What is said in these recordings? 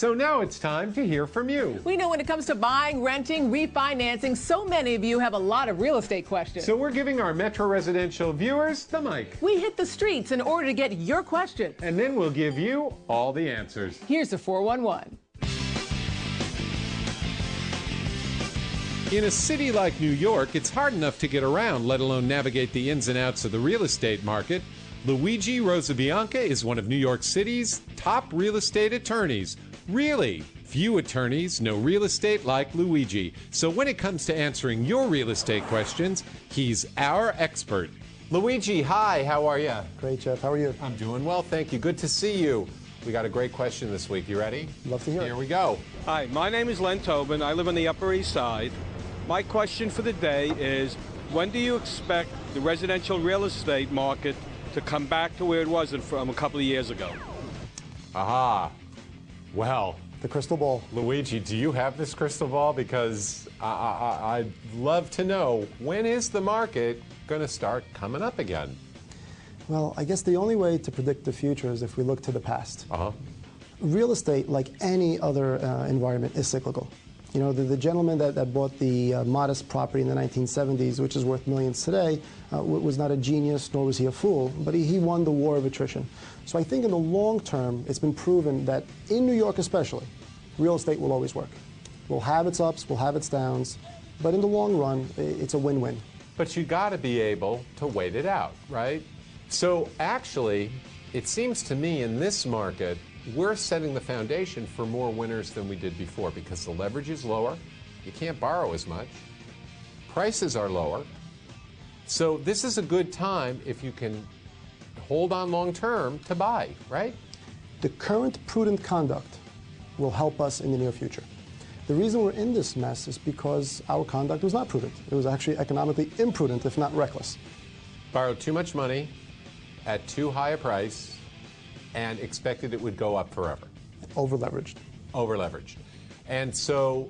So now it's time to hear from you. We know when it comes to buying, renting, refinancing, so many of you have a lot of real estate questions. So we're giving our Metro Residential viewers the mic. We hit the streets in order to get your questions. And then we'll give you all the answers. Here's the 411. In a city like New York, it's hard enough to get around, let alone navigate the ins and outs of the real estate market. Luigi Rosabianca is one of New York City's top real estate attorneys. Really, few attorneys know real estate like Luigi. So when it comes to answering your real estate questions, he's our expert. Luigi, hi, how are you? Great, Jeff. How are you? I'm doing well, thank you. Good to see you. We got a great question this week. You ready? Love to hear it. Here we go. Hi, my name is Len Tobin. I live on the Upper East Side. My question for the day is, when do you expect the residential real estate market to come back to where it was from a couple of years ago? Aha. Well, the crystal ball. Luigi, do you have this crystal ball? Because I'd love to know, when is the market going to start coming up again? Well, I guess the only way to predict the future is if we look to the past. Uh-huh. Real estate, like any other environment, is cyclical. You know, the gentleman that bought the modest property in the 1970s, which is worth millions today, was not a genius, nor was he a fool, but he won the war of attrition. So I think in the long term, it's been proven that in New York especially, real estate will always work. We'll have its ups, we'll have its downs, but in the long run, it's a win-win. But you got to be able to wait it out, right? So actually, it seems to me in this market, we're setting the foundation for more winners than we did before because the leverage is lower, you can't borrow as much, prices are lower. So this is a good time if you can hold on long term to buy, right? The current prudent conduct will help us in the near future. The reason we're in this mess is because our conduct was not prudent. It was actually economically imprudent, if not reckless. Borrowed too much money at too high a price and expected it would go up forever. Over-leveraged. Over-leveraged. And so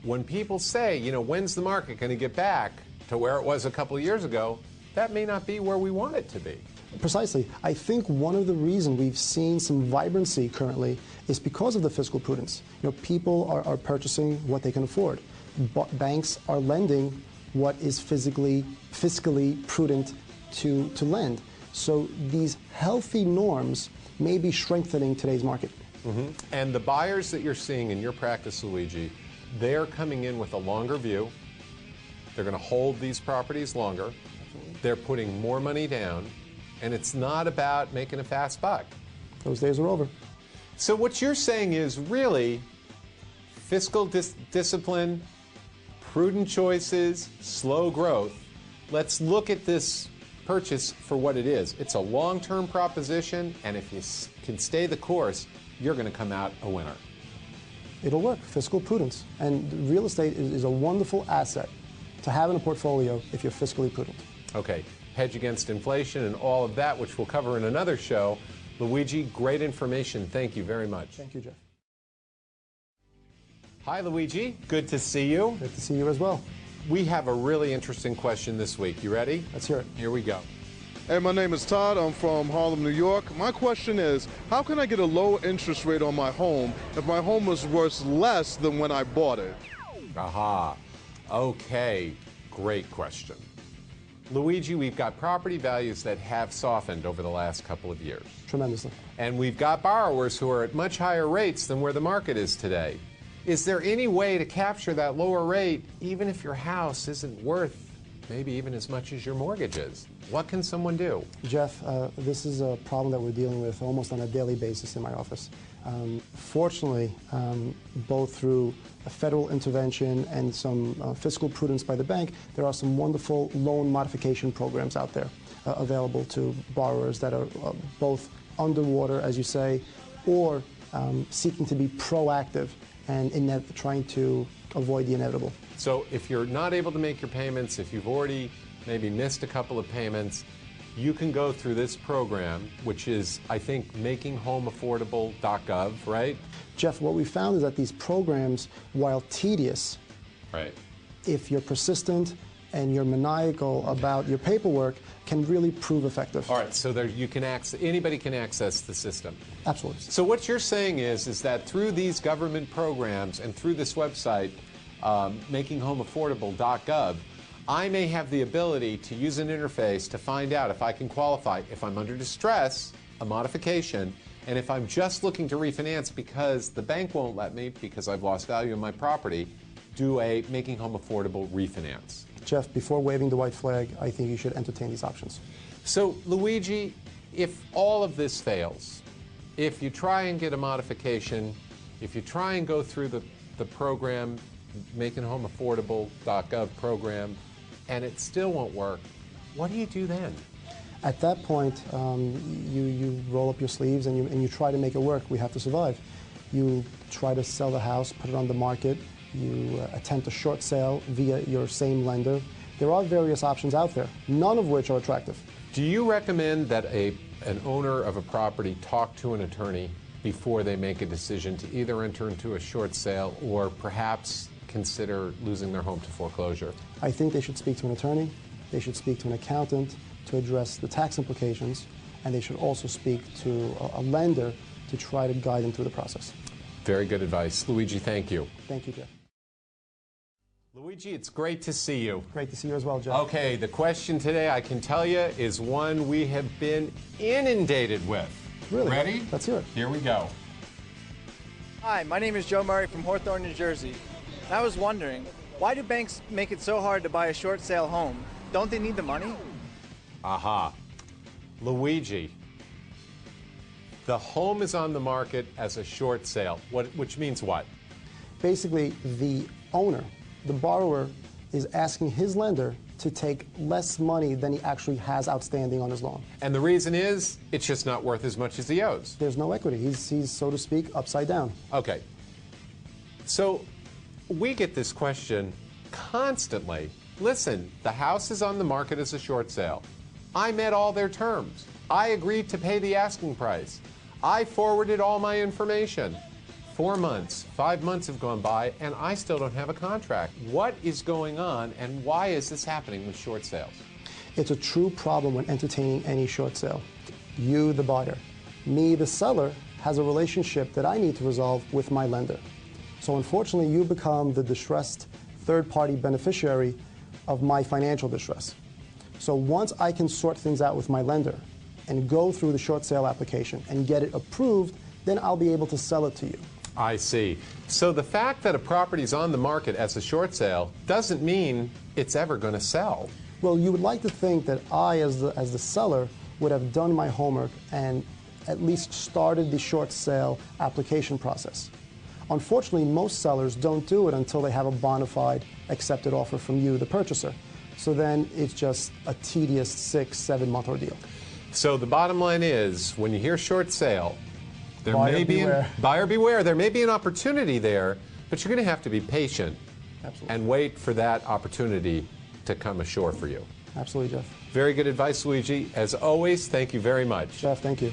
when people say, you know, when's the market going to get back to where it was a couple of years ago, that may not be where we want it to be. Precisely. I think one of the reasons we've seen some vibrancy currently is because of the fiscal prudence. You know, people are purchasing what they can afford. Banks are lending what is fiscally prudent to lend. So these healthy norms may be strengthening today's market. Mm-hmm. And the buyers that you're seeing in your practice, Luigi, they're coming in with a longer view. They're going to hold these properties longer. They're putting more money down. And it's not about making a fast buck. Those days are over. So what you're saying is really fiscal discipline, prudent choices, slow growth. Let's look at this purchase for what it is. It's a long-term proposition, and if you can stay the course, you're going to come out a winner. It'll work. Fiscal prudence. And real estate is a wonderful asset to have in a portfolio if you're fiscally prudent. Okay. Hedge against inflation and all of that, which we'll cover in another show. Luigi, great information. Thank you very much. Thank you, Jeff. Hi, Luigi. Good to see you. Good to see you as well. We have a really interesting question this week. You ready? Let's hear it. Here we go. Hey, my name is Todd. I'm from Harlem, New York. My question is, how can I get a low interest rate on my home if my home was worth less than when I bought it? Aha. Okay. Great question. Luigi, we've got property values that have softened over the last couple of years. Tremendously. And we've got borrowers who are at much higher rates than where the market is today. Is there any way to capture that lower rate even if your house isn't worth maybe even as much as your mortgage is? What can someone do? Jeff, this is a problem that we're dealing with almost on a daily basis in my office. Fortunately, both through a federal intervention and some fiscal prudence by the bank, there are some wonderful loan modification programs out there available to borrowers that are both underwater, as you say, or seeking to be proactive and trying to avoid the inevitable. So if you're not able to make your payments, if you've already maybe missed a couple of payments, you can go through this program, which is, I think, makinghomeaffordable.gov, right? Jeff, what we found is that these programs, while tedious, right, if you're persistent and you're maniacal about your paperwork can really prove effective. All right, so there you can anybody can access the system. Absolutely. So what you're saying is that through these government programs and through this website, makinghomeaffordable.gov, I may have the ability to use an interface to find out if I can qualify, if I'm under distress, a modification, and if I'm just looking to refinance because the bank won't let me because I've lost value in my property, do a Making Home Affordable refinance. Jeff, before waving the white flag, I think you should entertain these options. So, Luigi, if all of this fails, if you try and get a modification, if you try and go through the program, makinghomeaffordable.gov program, and it still won't work, what do you do then? At that point, you roll up your sleeves and you try to make it work. We have to survive. You try to sell the house, put it on the market. You attempt a short sale via your same lender. There are various options out there, none of which are attractive. Do you recommend that an owner of a property talk to an attorney before they make a decision to either enter into a short sale or perhaps consider losing their home to foreclosure? I think they should speak to an attorney, they should speak to an accountant to address the tax implications, and they should also speak to a lender to try to guide them through the process. Very good advice. Luigi, thank you. Thank you, Jeff. Luigi, it's great to see you. Great to see you as well, Jeff. Okay, the question today, I can tell you, is one we have been inundated with. Really? Ready? Let's hear it. Here we go. Hi, my name is Joe Murray from Hawthorne, New Jersey. And I was wondering, why do banks make it so hard to buy a short sale home? Don't they need the money? Aha. Luigi, the home is on the market as a short sale, which means what? Basically, the owner, the borrower, is asking his lender to take less money than he actually has outstanding on his loan. And the reason is, it's just not worth as much as he owes. There's no equity. He's so to speak, upside down. Okay. So we get this question constantly. Listen, the house is on the market as a short sale. I met all their terms. I agreed to pay the asking price. I forwarded all my information. 4 months, 5 months have gone by, and I still don't have a contract. What is going on, and why is this happening with short sales? It's a true problem when entertaining any short sale. You, the buyer. Me, the seller, has a relationship that I need to resolve with my lender. So unfortunately, you become the distressed third-party beneficiary of my financial distress. So once I can sort things out with my lender and go through the short sale application and get it approved, then I'll be able to sell it to you. I see. So the fact that a property is on the market as a short sale doesn't mean it's ever going to sell. Well, you would like to think that I, as the seller, would have done my homework and at least started the short sale application process. Unfortunately, most sellers don't do it until they have a bona fide accepted offer from you, the purchaser. So then it's just a tedious 6-7 month ordeal. So the bottom line is, when you hear short sale, Buyer beware. Buyer beware. There may be an opportunity there, but you're going to have to be patient. Absolutely. And wait for that opportunity to come ashore for you. Absolutely, Jeff. Very good advice, Luigi. As always, thank you very much. Jeff, thank you.